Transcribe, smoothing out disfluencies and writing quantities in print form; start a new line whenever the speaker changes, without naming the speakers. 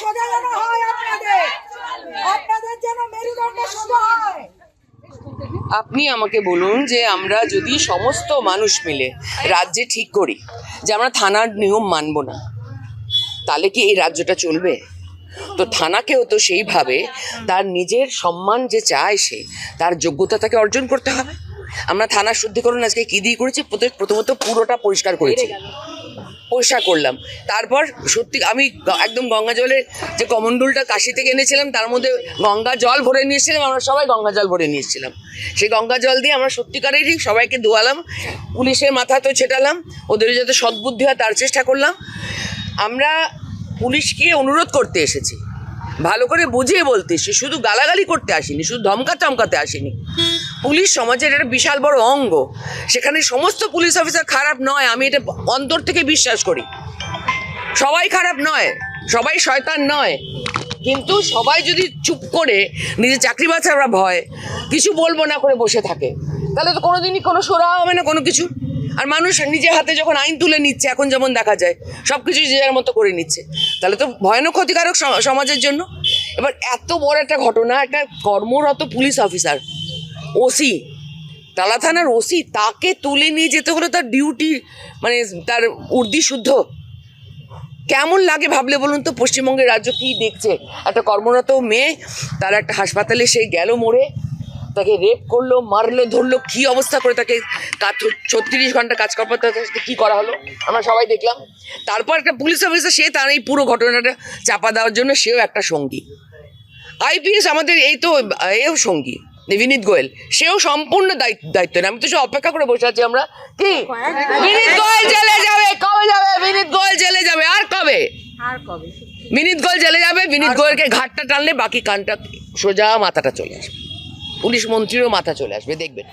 সোজা যেন হয়, আপনাদের যেন মেরুদণ্ড সোজা হয়।
আপনি আমাকে বলুন যে আমরা যদি সমস্ত মানুষ মিলে রাজ্যে ঠিক করি যে আমরা থানার নিয়ম মানব না, তাহলে কি এই রাজ্যটা চলবে? তো থানাকেও তো সেইভাবে তার নিজের সম্মান যে চায়, সে তার যোগ্যতা তাকে অর্জন করতে হবে। আমরা থানার শুদ্ধিকরণ আজকে কী দিয়ে করেছি? প্রথমত পুরোটা পরিষ্কার করেছি, পরিষ্কার করলাম। তারপর সত্যি আমি একদম গঙ্গা জলের যে কমণ্ডলটা কাশি থেকে এনেছিলাম, তার মধ্যে গঙ্গা জল ভরে নিয়েছিলাম, আমরা সবাই গঙ্গা জল ভরে নিয়েছিলাম। সেই গঙ্গা জল দিয়ে আমরা সত্যিকারেরই সবাইকে ধোয়ালাম, পুলিশের মাথা তো ছেটালাম, ওদের যাতে সদ্বুদ্ধি হয় তার চেষ্টা করলাম। আমরা পুলিশকে অনুরোধ করতে এসেছি, ভালো করে বুঝিয়ে বলতে এসেছি, শুধু গালাগালি করতে আসিনি, শুধু ধমকা চমকাতে আসিনি। পুলিশ সমাজের একটা বিশাল বড় অঙ্গ, সেখানে সমস্ত পুলিশ অফিসার খারাপ নয়, আমি এটা অন্তর থেকে বিশ্বাস করি। সবাই খারাপ নয়, সবাই শয়তান নয়, কিন্তু সবাই যদি চুপ করে নিজের চাকরি বাঁচার ভয় কিছু বলবো না করে বসে থাকে, তাহলে তো কোনোদিনই কোনো সোরা হবে না কোনো কিছু। আর মানুষ নিজের হাতে যখন আইন তুলে নিচ্ছে, এখন যেমন দেখা যায় সব কিছু যে যার মতো করে নিচ্ছে, তাহলে তো ভয়ানক ক্ষতিকারক সমাজের জন্য। এবার এত বড় একটা ঘটনা, একটা কর্মরত পুলিশ অফিসার, ওসি, টালা থানার ওসি, তাকে তুলে নিয়ে যেতে হলো তার ডিউটি, মানে তার উর্দি শুদ্ধ। কেমন লাগে ভাবলে বলুন তো? পশ্চিমবঙ্গের রাজ্য কী দেখছে? একটা কর্মরত মেয়ে, তার একটা হাসপাতালে সে গেল মরে, তাকে রেপ করলো, মারলো, ধরলো, কী অবস্থা করে তাকে 36 ঘন্টা কাজ করার পর তাকে কী করা হলো আমরা সবাই দেখলাম। তারপর একটা পুলিশ অফিসার, সে তার এই পুরো ঘটনাটা চাপা দেওয়ার জন্য সেও একটা সঙ্গী। আইপিএস আমাদের এই তো এও সঙ্গী বিনীত গোয়েল, সেও সম্পূর্ণ দায়িত্ব নেই। আমি তো সে অপেক্ষা করে বসে আছি, আমরা কি বিনীত গোয়েল জেলে যাবে, কবে যাবে বিনীত গোয়েল জেলে যাবে, আর কবে বিনীত গোয়েল জেলে যাবে? বিনীত গোয়েলকে ঘাটটা টানলে বাকি কানটা সোজা মাথাটা চলে আসবে, পুলিশ মন্ত্রীরও মাথা চলে আসবে, দেখবেন।